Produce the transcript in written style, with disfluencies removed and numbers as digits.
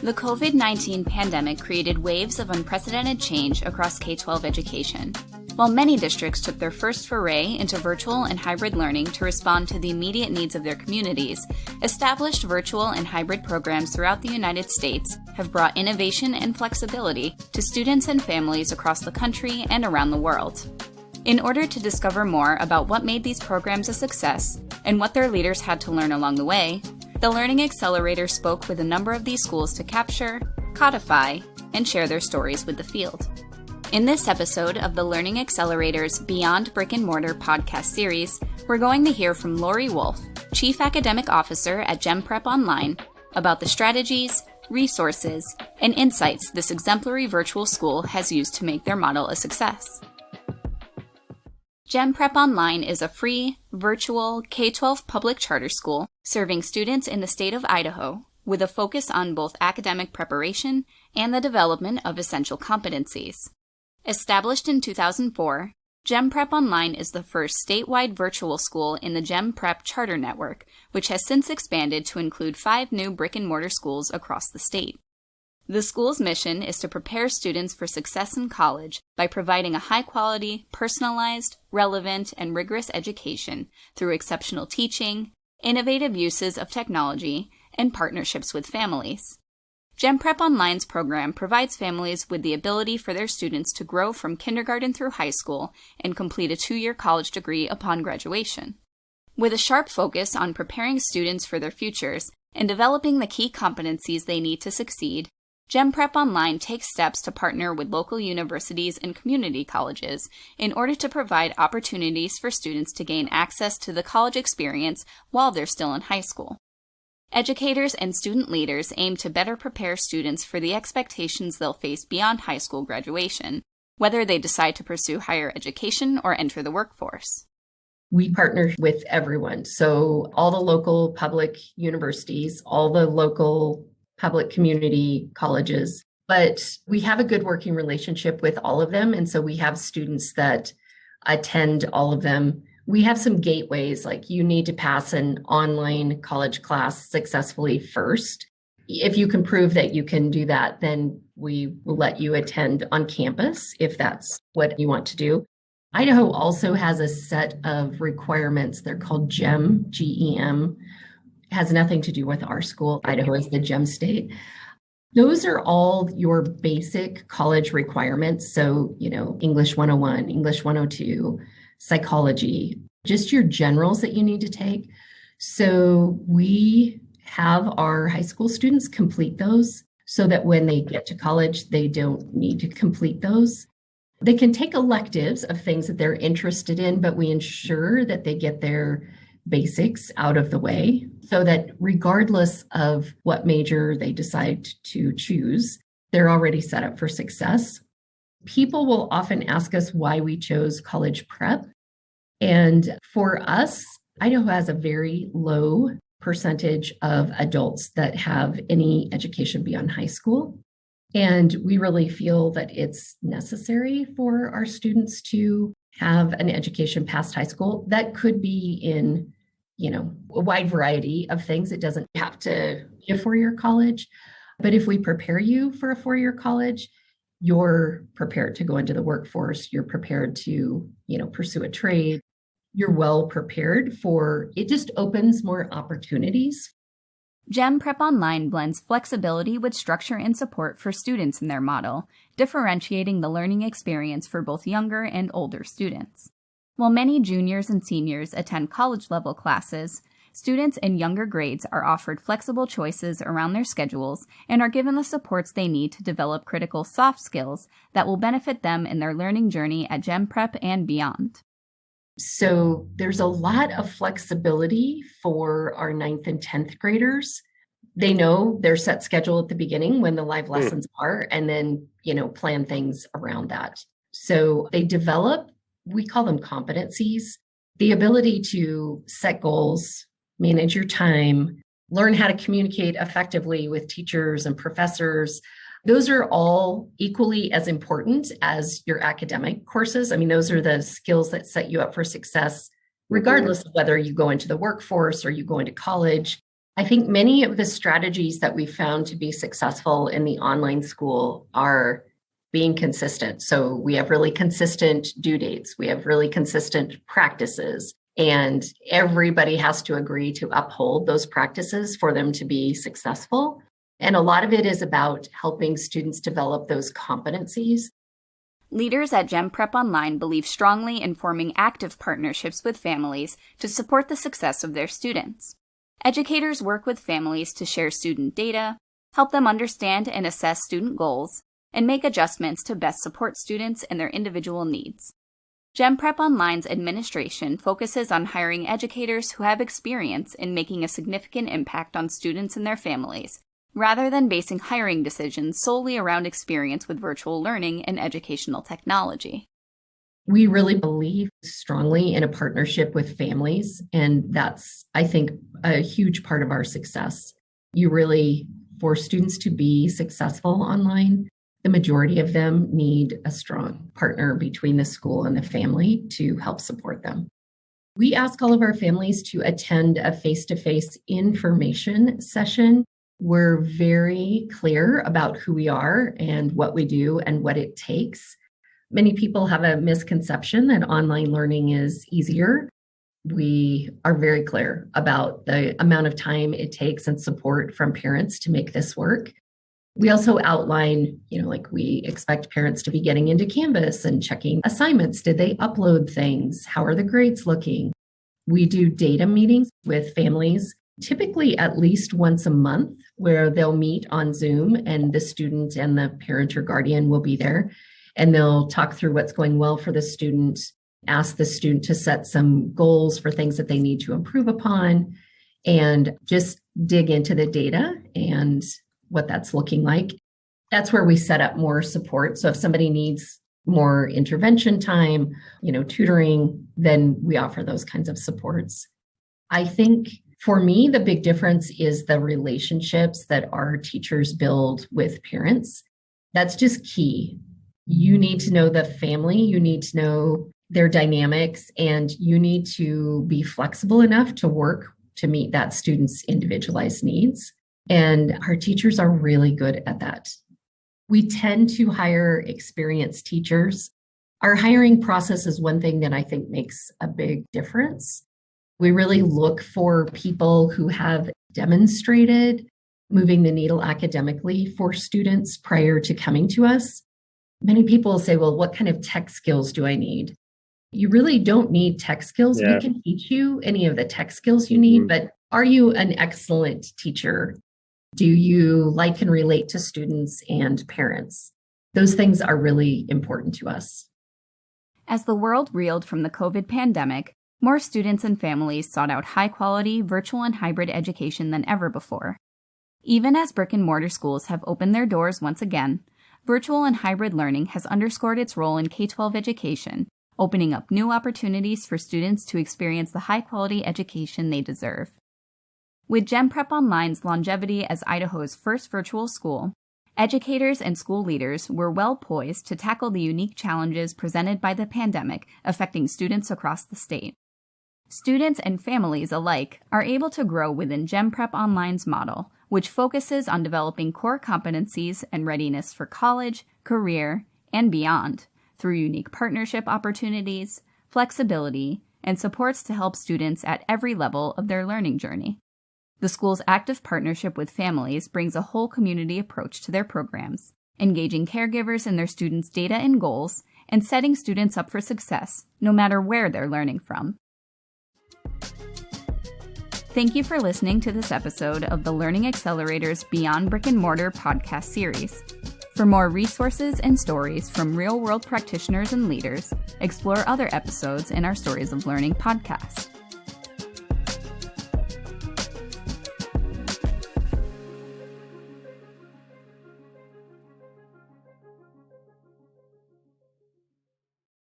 The COVID-19 pandemic created waves of unprecedented change across K-12 education. While many districts took their first foray into virtual and hybrid learning to respond to the immediate needs of their communities, established virtual and hybrid programs throughout the United States have brought innovation and flexibility to students and families across the country and around the world. In order to discover more about what made these programs a success and what their leaders had to learn along the way, the Learning Accelerator spoke with a number of these schools to capture, codify, and share their stories with the field. In this episode of the Learning Accelerator's Beyond Brick and Mortar podcast series, we're going to hear from Laurie Wolfe, Chief Academic Officer at GemPrep Online, about the strategies, resources, and insights this exemplary virtual school has used to make their model a success. GemPrep Online is a free, virtual K-12 public charter school serving students in the state of Idaho with a focus on both academic preparation and the development of essential competencies. Established in 2004, GemPrep Online is the first statewide virtual school in the GemPrep Charter Network, which has since expanded to include 5 new brick-and-mortar schools across the state. The school's mission is to prepare students for success in college by providing a high-quality, personalized, relevant, and rigorous education through exceptional teaching, innovative uses of technology, and partnerships with families. GemPrep Online's program provides families with the ability for their students to grow from kindergarten through high school and complete a 2-year college degree upon graduation. With a sharp focus on preparing students for their futures and developing the key competencies they need to succeed, GemPrep Online takes steps to partner with local universities and community colleges in order to provide opportunities for students to gain access to the college experience while they're still in high school. Educators and student leaders aim to better prepare students for the expectations they'll face beyond high school graduation, whether they decide to pursue higher education or enter the workforce. We partner with everyone. So all the local public universities, all the local public community colleges, but we have a good working relationship with all of them. And so we have students that attend all of them. We have some gateways, like you need to pass an online college class successfully first. If you can prove that you can do that, then we will let you attend on campus if that's what you want to do. Idaho also has a set of requirements. They're called GEM, G-E-M. Has nothing to do with our school. Idaho is the GEM state. Those are all your basic college requirements. So, English 101, English 102, psychology, just your generals that you need to take. So we have our high school students complete those so that when they get to college, they don't need to complete those. They can take electives of things that they're interested in, but we ensure that they get their basics out of the way so that regardless of what major they decide to choose, they're already set up for success. People will often ask us why we chose college prep. And for us, Idaho has a very low percentage of adults that have any education beyond high school. And we really feel that it's necessary for our students to have an education past high school. That could be in a wide variety of things. It doesn't have to be a 4-year college. But if we prepare you for a 4-year college, you're prepared to go into the workforce. You're prepared to, pursue a trade. You're well prepared for it. Just opens more opportunities. GemPrep Online blends flexibility with structure and support for students in their model, differentiating the learning experience for both younger and older students. While many juniors and seniors attend college-level classes, students in younger grades are offered flexible choices around their schedules and are given the supports they need to develop critical soft skills that will benefit them in their learning journey at GemPrep and beyond. So there's a lot of flexibility for our 9th and 10th graders. They know their set schedule at the beginning when the live lessons are, and then, plan things around that. So they develop, we call them competencies, the ability to set goals, manage your time, learn how to communicate effectively with teachers and professors. Those are all equally as important as your academic courses. I mean, those are the skills that set you up for success, regardless of whether you go into the workforce or you go into college. I think many of the strategies that we found to be successful in the online school are being consistent. So we have really consistent due dates. We have really consistent practices, and everybody has to agree to uphold those practices for them to be successful. And a lot of it is about helping students develop those competencies. Leaders at Gem Prep Online believe strongly in forming active partnerships with families to support the success of their students. Educators work with families to share student data, help them understand and assess student goals, and make adjustments to best support students and their individual needs. Gem Prep Online's administration focuses on hiring educators who have experience in making a significant impact on students and their families, rather than basing hiring decisions solely around experience with virtual learning and educational technology. We really believe strongly in a partnership with families, and that's, I think, a huge part of our success. For students to be successful online, the majority of them need a strong partner between the school and the family to help support them. We ask all of our families to attend a face-to-face information session. We're very clear about who we are and what we do and what it takes. Many people have a misconception that online learning is easier. We are very clear about the amount of time it takes and support from parents to make this work. We also outline, we expect parents to be getting into Canvas and checking assignments. Did they upload things? How are the grades looking? We do data meetings with families, typically at least once a month, where they'll meet on Zoom and the student and the parent or guardian will be there. And they'll talk through what's going well for the student, ask the student to set some goals for things that they need to improve upon, and just dig into the data and what that's looking like. That's where we set up more support. So if somebody needs more intervention time, tutoring, then we offer those kinds of supports. I think for me, the big difference is the relationships that our teachers build with parents. That's just key. You need to know the family, you need to know their dynamics, and you need to be flexible enough to work to meet that student's individualized needs. And our teachers are really good at that. We tend to hire experienced teachers. Our hiring process is one thing that I think makes a big difference. We really look for people who have demonstrated moving the needle academically for students prior to coming to us. Many people say, well, what kind of tech skills do I need? You really don't need tech skills. Yeah. We can teach you any of the tech skills you need, but are you an excellent teacher? Do you like and relate to students and parents? Those things are really important to us. As the world reeled from the COVID pandemic, more students and families sought out high-quality virtual and hybrid education than ever before. Even as brick-and-mortar schools have opened their doors once again, virtual and hybrid learning has underscored its role in K-12 education, opening up new opportunities for students to experience the high-quality education they deserve. With Gem Prep Online's longevity as Idaho's first virtual school, educators and school leaders were well poised to tackle the unique challenges presented by the pandemic affecting students across the state. Students and families alike are able to grow within Gem Prep Online's model, which focuses on developing core competencies and readiness for college, career, and beyond through unique partnership opportunities, flexibility, and supports to help students at every level of their learning journey. The school's active partnership with families brings a whole community approach to their programs, engaging caregivers in their students' data and goals, and setting students up for success, no matter where they're learning from. Thank you for listening to this episode of the Learning Accelerator's Beyond Brick and Mortar podcast series. For more resources and stories from real-world practitioners and leaders, explore other episodes in our Stories of Learning podcast.